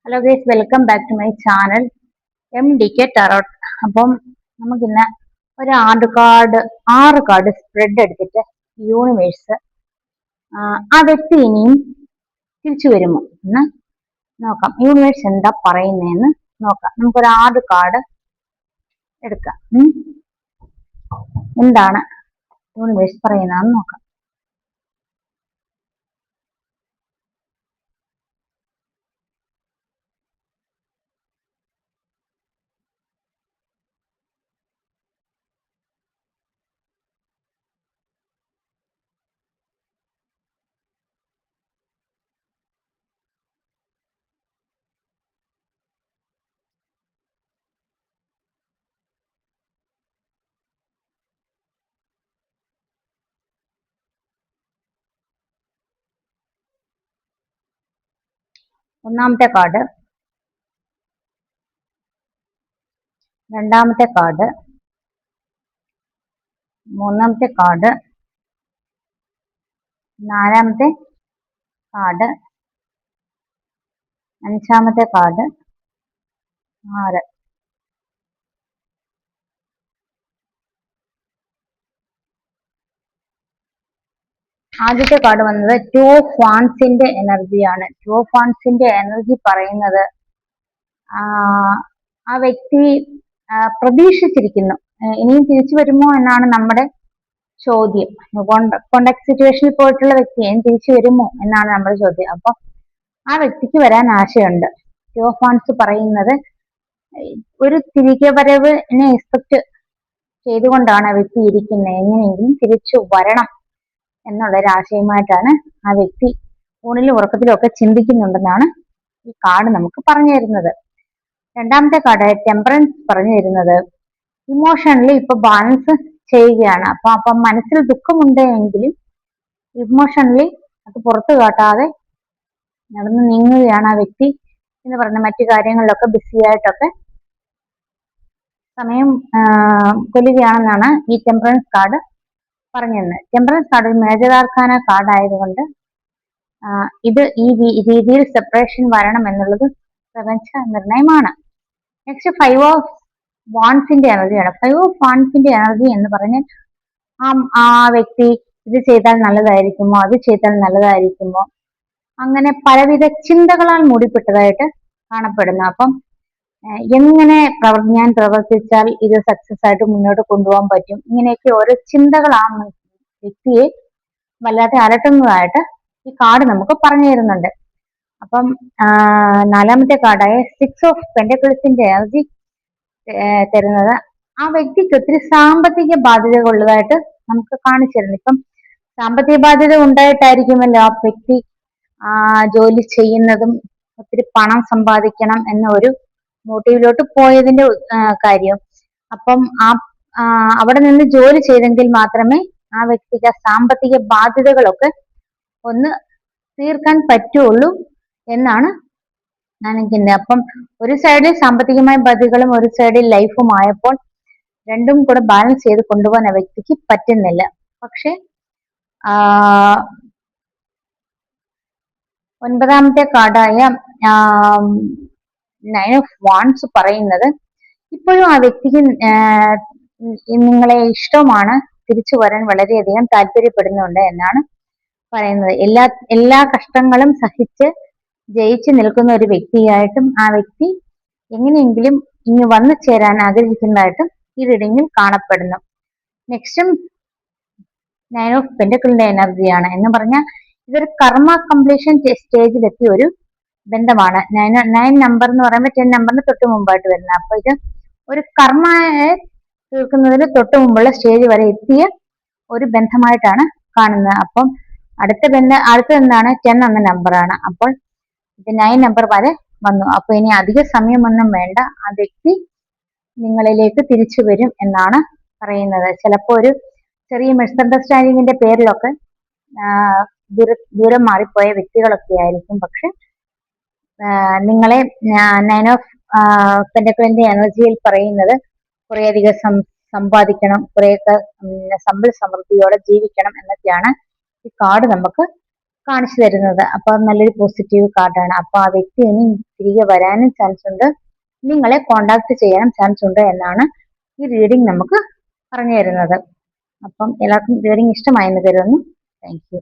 Hello guys, welcome back to my channel MDK tarot. അപ്പം നമുക്കിന്ന് ഒരു ആറ് കാർഡ് സ്പ്രെഡ് എടുത്തിട്ട് യൂണിവേഴ്സ് ആ വ്യക്തി ഇനിയും തിരിച്ചു വരുമോ എന്ന് നോക്കാം. യൂണിവേഴ്സ് എന്താ പറയുന്നതെന്ന് നോക്കാം. നമുക്കൊരു ആറ് കാർഡ് എടുക്കാം. എന്താണ് യൂണിവേഴ്സ് പറയുന്നതെന്ന് നോക്കാം. ഒന്നാമത്തെ കാർഡ്, രണ്ടാമത്തെ കാർഡ്, മൂന്നാമത്തെ കാർഡ്, നാലാമത്തെ കാർഡ്, അഞ്ചാമത്തെ കാർഡ്, 6. ആദ്യത്തെ കാർഡ് വന്നത് 2 ഓഫ് വാൻസിന്റെ എനർജിയാണ്. 2 ഓഫ് വാൻസിന്റെ എനർജി പറയുന്നത് ആ വ്യക്തി പ്രതീക്ഷിച്ചിരിക്കുന്നു, ഇനിയും തിരിച്ചു വരുമോ എന്നാണ് നമ്മുടെ ചോദ്യം. കോണ്ടാക്ട് സിറ്റുവേഷനിൽ പോയിട്ടുള്ള വ്യക്തി ഇനി തിരിച്ചു വരുമോ എന്നാണ് നമ്മുടെ ചോദ്യം. അപ്പൊ ആ വ്യക്തിക്ക് വരാൻ ആശയുണ്ട്. 2 ഓഫ് വാൻസ് പറയുന്നത് ഒരു തിരികെ വരവിനെ എക്സ്പെക്ട് ചെയ്തുകൊണ്ടാണ് ആ വ്യക്തി ഇരിക്കുന്നത്. എങ്ങനെയെങ്കിലും തിരിച്ചു വരണം എന്നുള്ളൊരു ആശയമായിട്ടാണ് ആ വ്യക്തി ഊണിലും ഉറക്കത്തിലും ഒക്കെ ചിന്തിക്കുന്നുണ്ടെന്നാണ് ഈ കാർഡ് നമുക്ക് പറഞ്ഞു തരുന്നത്. രണ്ടാമത്തെ കാർഡ് ടെമ്പറൻസ് പറഞ്ഞു തരുന്നത് ഇമോഷണലി ഇപ്പൊ ബാലൻസ് ചെയ്യുകയാണ്. അപ്പം മനസ്സിൽ ദുഃഖമുണ്ട് എങ്കിലും ഇമോഷണലി അത് പുറത്തു കാട്ടാതെ നടന്നു നീങ്ങുകയാണ് ആ വ്യക്തി എന്ന് പറഞ്ഞ മറ്റു കാര്യങ്ങളിലൊക്കെ ബിസി ആയിട്ടൊക്കെ സമയം കൊല്ലുകയാണെന്നാണ് ഈ ടെമ്പറൻസ് കാർഡ് പറഞ്ഞിരുന്നത്. ടെമ്പറൻസ് കാർഡ് ഒരു മേജർ ആർക്കാന കാർഡ് ആയതുകൊണ്ട് ഇത് ഈ രീതിയിൽ സെപ്പറേഷൻ വരണം എന്നുള്ളത് പ്രപഞ്ച നിർണയമാണ്. നെക്സ്റ്റ് 5 ഓഫ് വാൻസിന്റെ എനർജിയാണ്. 5 ഓഫ് വാൻസിന്റെ എനർജി എന്ന് പറഞ്ഞാൽ ആ വ്യക്തി ഇത് ചെയ്താൽ നല്ലതായിരിക്കുമോ, അത് ചെയ്താൽ നല്ലതായിരിക്കുമോ, അങ്ങനെ പലവിധ ചിന്തകളാൽ മൂടിപ്പെട്ടതായിട്ട് കാണപ്പെടുന്നു. അപ്പം എങ്ങനെ ഞാൻ പ്രവർത്തിച്ചാൽ ഇത് സക്സസ് ആയിട്ട് മുന്നോട്ട് കൊണ്ടുപോകാൻ പറ്റും, ഇങ്ങനെയൊക്കെ ഓരോ ചിന്തകൾ ആ വ്യക്തിയെ വല്ലാതെ അലട്ടുന്നതായിട്ട് ഈ കാർഡ് നമുക്ക് പറഞ്ഞു തരുന്നുണ്ട്. അപ്പം നാലാമത്തെ കാർഡായ 6 ഓഫ് പെന്റക്കിൾസിന്റെ എനർജി തരുന്നത് ആ വ്യക്തിക്ക് ഒത്തിരി സാമ്പത്തിക ബാധ്യതകൾ ഉള്ളതായിട്ട് നമുക്ക് കാണിച്ചു തരുന്നു. ഇപ്പം സാമ്പത്തിക ബാധ്യത ഉണ്ടായിട്ടായിരിക്കുമല്ലോ ആ വ്യക്തി ജോലി ചെയ്യുന്നതും ഒത്തിരി പണം സമ്പാദിക്കണം എന്ന ഒരു മോട്ടീവിലോട്ട് പോയതിന്റെ കാര്യം. അപ്പം അവിടെ നിന്ന് ജോലി ചെയ്തെങ്കിൽ മാത്രമേ ആ വ്യക്തിക്ക് സാമ്പത്തിക ബാധ്യതകളൊക്കെ ഒന്ന് തീർക്കാൻ പറ്റുള്ളൂ എന്നാണ് കാണിക്കുന്നത്. അപ്പം ഒരു സൈഡിൽ സാമ്പത്തികമായ ബാധ്യതകളും ഒരു സൈഡിൽ ലൈഫും ആയപ്പോൾ രണ്ടും കൂടെ ബാലൻസ് ചെയ്ത് കൊണ്ടുപോകാൻ ആ വ്യക്തിക്ക് പറ്റുന്നില്ല. പക്ഷെ ഒൻപതാമത്തെ കാർഡായ 9 ഓഫ് വാൻസ് പറയുന്നത് ഇപ്പോഴും ആ വ്യക്തിക്ക് നിങ്ങളെ ഇഷ്ടമാണ്, തിരിച്ചു വരാൻ വളരെയധികം താല്പര്യപ്പെടുന്നുണ്ട് എന്നാണ് പറയുന്നത്. എല്ലാ കഷ്ടങ്ങളും സഹിച്ച് ജയിച്ചു നിൽക്കുന്ന ഒരു വ്യക്തിയായിട്ടും ആ വ്യക്തി എങ്ങനെയെങ്കിലും ഇനി വന്നു ചേരാൻ ആഗ്രഹിക്കുന്നതായിട്ടും ഈ റീഡിങ്ങിൽ കാണപ്പെടുന്നു. നെക്സ്റ്റും 9 ഓഫ് പെന്റക്കിളിന്റെ എനർജിയാണ്. എന്ന് പറഞ്ഞാൽ ഇതൊരു കർമ്മ കംപ്ലീഷൻ സ്റ്റേജിലെത്തിയ ഒരു ബന്ധമാണ്. 9 നമ്പർ എന്ന് പറയുമ്പോൾ 10 നമ്പറിന് തൊട്ട് മുമ്പായിട്ട് വരുന്നത്. അപ്പൊ ഇത് ഒരു കർമ്മയെ തീർക്കുന്നതിന് തൊട്ട് മുമ്പുള്ള സ്റ്റേജ് വരെ എത്തിയ ഒരു ബന്ധമായിട്ടാണ് കാണുന്നത്. അപ്പം അടുത്ത എന്താണ് 10 എന്ന നമ്പറാണ്. അപ്പോൾ ഇത് 9 നമ്പർ വരെ വന്നു. അപ്പൊ ഇനി അധിക സമയമൊന്നും വേണ്ട, ആ വ്യക്തി നിങ്ങളിലേക്ക് തിരിച്ചു വരും എന്നാണ് പറയുന്നത്. ചിലപ്പോ ഒരു ചെറിയ മിസ്അണ്ടർസ്റ്റാൻഡിങ്ങിന്റെ പേരിലൊക്കെ ദൂരം മാറിപ്പോയ വ്യക്തികളൊക്കെ ആയിരിക്കും. പക്ഷെ നിങ്ങളെ 9 ഓഫ് പെന്റക്കിളിന്റെ എനർജിയിൽ പറയുന്നത് കുറേയധികം സമ്പാദിക്കണം, കുറേയൊക്കെ സമ്പൽ സമൃദ്ധിയോടെ ജീവിക്കണം എന്നൊക്കെയാണ് ഈ കാർഡ് നമുക്ക് കാണിച്ചു തരുന്നത്. അപ്പൊ നല്ലൊരു പോസിറ്റീവ് കാർഡാണ്. അപ്പൊ ആ വ്യക്തി ഇനി തിരികെ വരാനും ചാൻസ് ഉണ്ട്, നിങ്ങളെ കോണ്ടാക്ട് ചെയ്യാനും ചാൻസ് ഉണ്ട് എന്നാണ് ഈ റീഡിംഗ് നമുക്ക് പറഞ്ഞു തരുന്നത്. അപ്പം എല്ലാവർക്കും റീഡിംഗ് ഇഷ്ടമായെന്ന് കരുതുന്നു. Thank you.